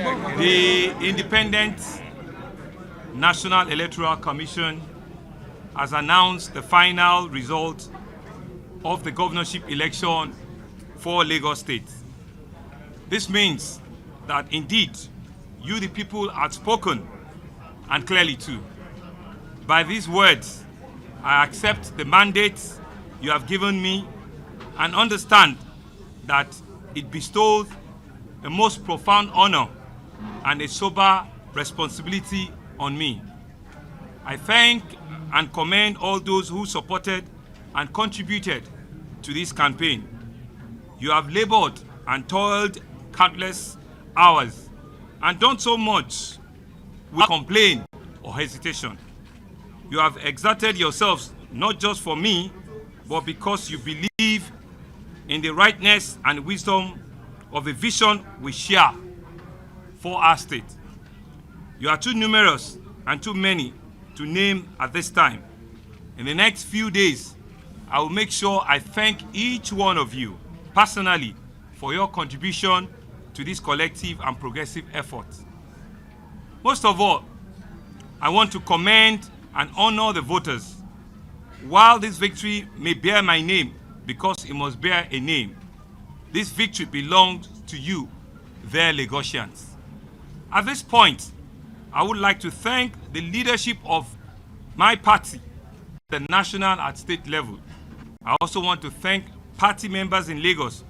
The Independent National Electoral Commission has announced the final result of the governorship election for Lagos State. This means that indeed you, the people, had spoken, and clearly too. By these words, I accept the mandate you have given me and understand that it bestows a most profound honor and a sober responsibility on me. I thank and commend all those who supported and contributed to this campaign. You have labored and toiled countless hours and done so much without complaint or hesitation. You have exerted yourselves not just for me, but because you believe in the rightness and wisdom of the vision we share for our state. You are too numerous and too many to name at this time. In the next few days, I will make sure I thank each one of you personally for your contribution to this collective and progressive effort. Most of all, I want to commend and honor the voters. While this victory may bear my name because it must bear a name, this victory belongs to you, their Lagosians. At this point, I would like to thank the leadership of my party, the national and state level. I also want to thank party members in Lagos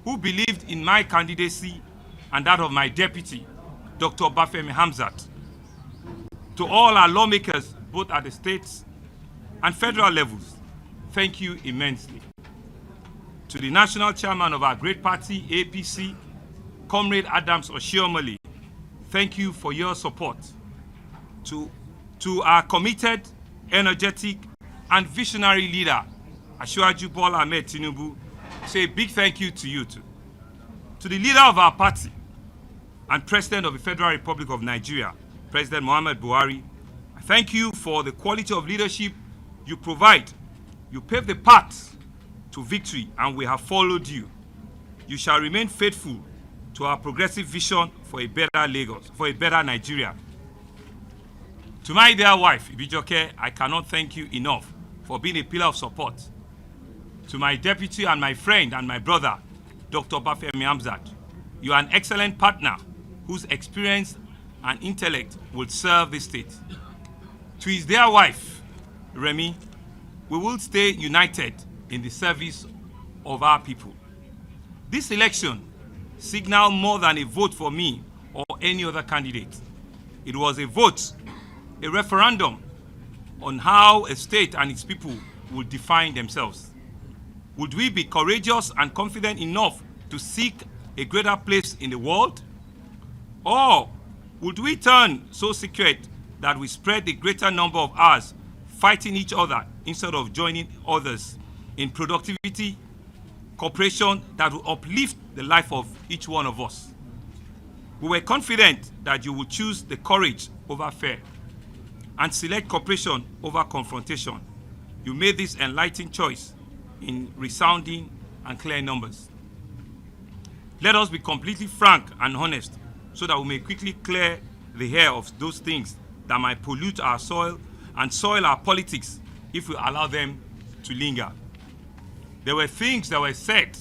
who believed in my candidacy and that of my deputy, Dr. Bafemi Hamzat. To all our lawmakers, both at the state and federal levels, thank you immensely. To the national chairman of our great party, APC, Comrade Adams Oshiomhole, thank you for your support. To our committed, energetic, and visionary leader, Asiwaju Bola Ahmed Tinubu, say a big thank you to you too. To the leader of our party and President of the Federal Republic of Nigeria, President Muhammadu Buhari, I thank you for the quality of leadership you provide. You pave the path to victory and we have followed you. You shall remain faithful to our progressive vision for a better Lagos, for a better Nigeria. To my dear wife, Ibijoke, I cannot thank you enough for being a pillar of support. To my deputy and my friend and my brother, Dr. Bafemi Hamzat, you are an excellent partner whose experience and intellect will serve the state. To his dear wife, Remy, we will stay united in the service of our people. This election signaled more than a vote for me or any other candidate. It was a vote, a referendum on how a state and its people would define themselves. Would we be courageous and confident enough to seek a greater place in the world? Or would we turn so secret that we spread the greater number of hours fighting each other instead of joining others in productivity, cooperation that will uplift the life of each one of us? We were confident that you would choose the courage over fear and select cooperation over confrontation. You made this enlightened choice in resounding and clear numbers. Let us be completely frank and honest so that we may quickly clear the hair of those things that might pollute our soil and soil our politics if we allow them to linger. There were things that were said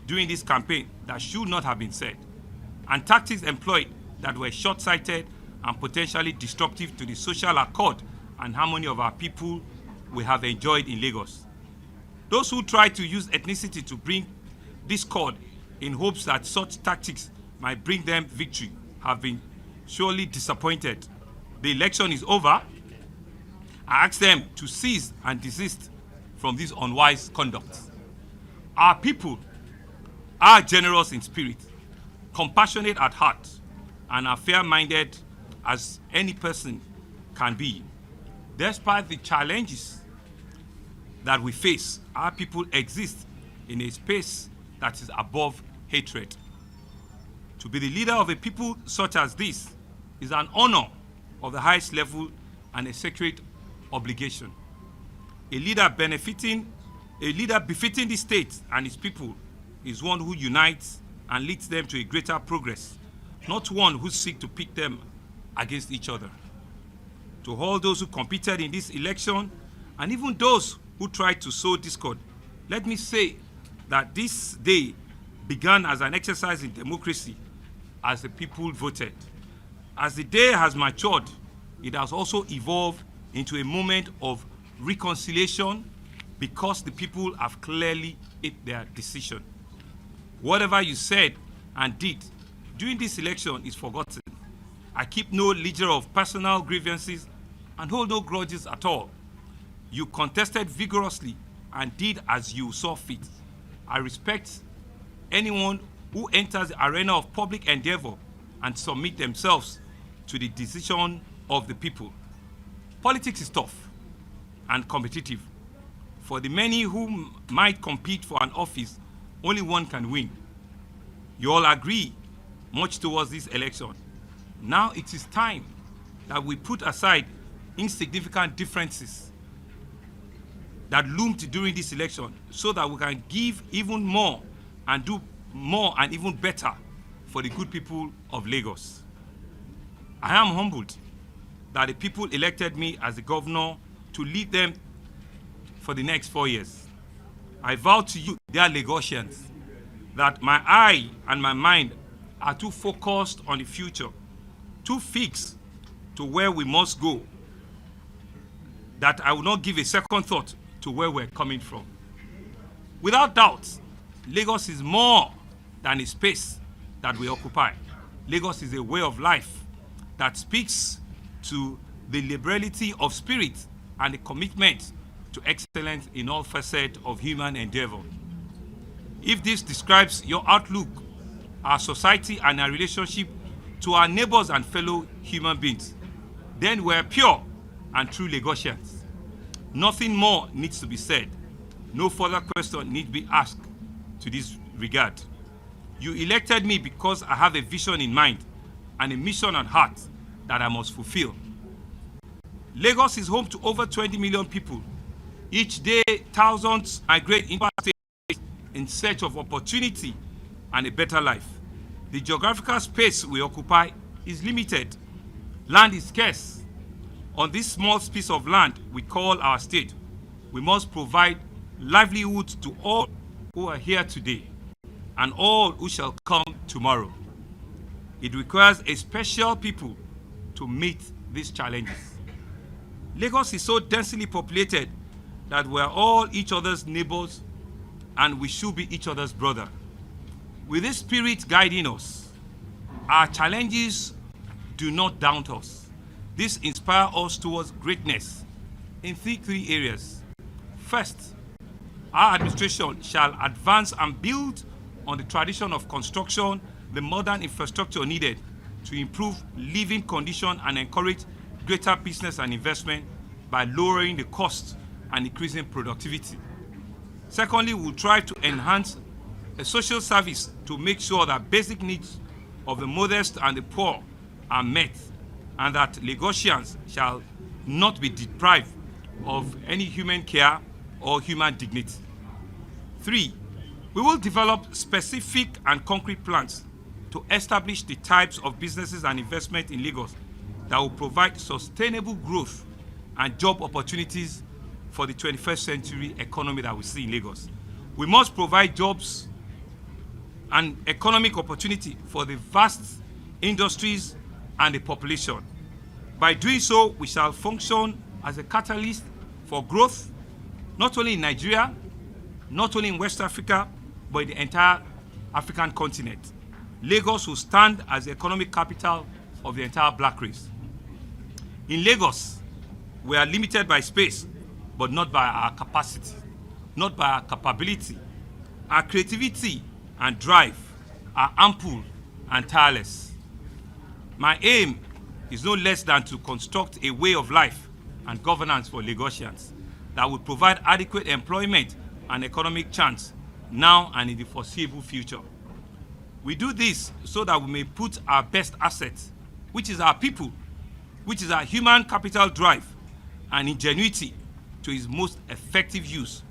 during this campaign that should not have been said, and tactics employed that were short-sighted and potentially disruptive to the social accord and harmony of our people we have enjoyed in Lagos. Those who try to use ethnicity to bring discord in hopes that such tactics might bring them victory have been surely disappointed. The election is over. I ask them to cease and desist from this unwise conduct. Our people are generous in spirit, compassionate at heart, and are fair-minded as any person can be. Despite the challenges that we face, our people exist in a space that is above hatred. To be the leader of a people such as this is an honor of the highest level and a sacred obligation. A leader befitting the state and its people is one who unites and leads them to a greater progress not one who seek to pit them against each other. To all those who competed in this election, and even those who tried to sow discord, let me say that this day began as an exercise in democracy as the people voted. As the day has matured, it has also evolved into a moment of reconciliation because the people have clearly made their decision. Whatever you said and did during this election is forgotten. I keep no ledger of personal grievances and hold no grudges at all. You contested vigorously and did as you saw fit. I respect anyone who enters the arena of public endeavor and submit themselves to the decision of the people. Politics is tough and competitive. For the many who might compete for an office, only one can win. You all agree much towards this election. Now it is time that we put aside insignificant differences that loomed during this election so that we can give even more and do more and even better for the good people of Lagos. I am humbled that the people elected me as the governor to lead them for the next 4 years. I vow to you, dear Lagosians, that my eye and my mind are too focused on the future, too fixed to where we must go, that I will not give a second thought to where we're coming from. Without doubt, Lagos is more than a space that we occupy. Lagos is a way of life that speaks to the liberality of spirit and the commitment to excellence in all facets of human endeavor. If this describes your outlook, our society, and our relationship to our neighbors and fellow human beings, then we're pure and true Lagosians. Nothing more needs to be said. No further question need be asked to this regard. You elected me because I have a vision in mind and a mission at heart that I must fulfill. Lagos is home to over 20 million people. Each day, thousands migrate into our state in search of opportunity and a better life. The geographical space we occupy is limited. Land is scarce. On this small piece of land we call our state, we must provide livelihood to all who are here today and all who shall come tomorrow. It requires a special people to meet these challenges. Lagos is so densely populated that we are all each other's neighbors and we should be each other's brother. With this spirit guiding us, our challenges do not daunt us. This inspires us towards greatness in three areas. First, our administration shall advance and build on the tradition of construction, the modern infrastructure needed to improve living conditions and encourage greater business and investment by lowering the costs and increasing productivity. Secondly, we'll try to enhance a social service to make sure that basic needs of the modest and the poor are met and that Lagosians shall not be deprived of any human care or human dignity. 3, we will develop specific and concrete plans to establish the types of businesses and investment in Lagos that will provide sustainable growth and job opportunities for the 21st century economy that we see in Lagos. We must provide jobs and economic opportunity for the vast industries and the population. By doing so, we shall function as a catalyst for growth, not only in Nigeria, not only in West Africa, but in the entire African continent. Lagos will stand as the economic capital of the entire black race. In Lagos, we are limited by space, but not by our capacity, not by our capability. Our creativity and drive are ample and tireless. My aim is no less than to construct a way of life and governance for Lagosians that will provide adequate employment and economic chance now and in the foreseeable future. We do this so that we may put our best assets, which is our people, which is our human capital drive and ingenuity, to its most effective use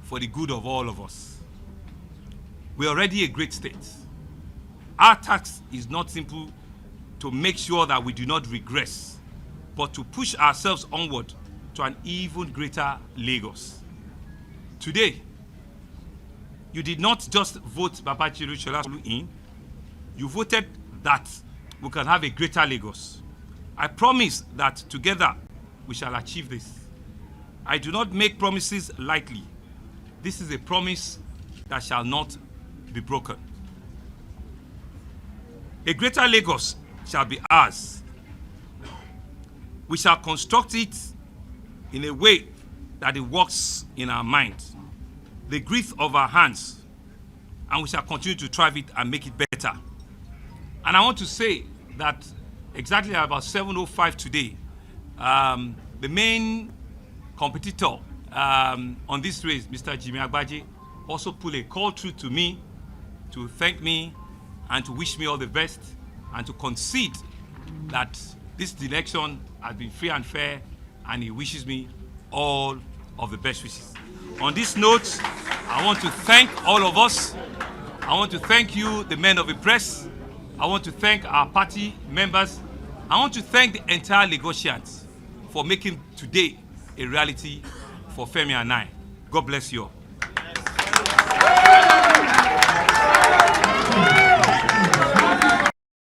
for the good of all of us. We are already a great state. Our task is not simple to make sure that we do not regress, but to push ourselves onward to an even greater Lagos. Today, you did not just vote Babajide Sanwo-Olu in, you voted that we can have a greater Lagos. I promise that together we shall achieve this. I do not make promises lightly. This is a promise that shall not be broken. A greater Lagos shall be ours. We shall construct it in a way that it works in our mind, the grip of our hands, and we shall continue to drive it and make it better. And I want to say that exactly about 7:05 today, the main competitor on this race, Mr. Jimmy Agbaje, also put a call through to me to thank me and to wish me all the best and to concede that this election has been free and fair, and he wishes me all of the best wishes. On this note, I want to thank all of us. I want to thank you, the men of the press. I want to thank our party members. I want to thank the entire Lagosians for making today a reality for Femi and I. God bless you all.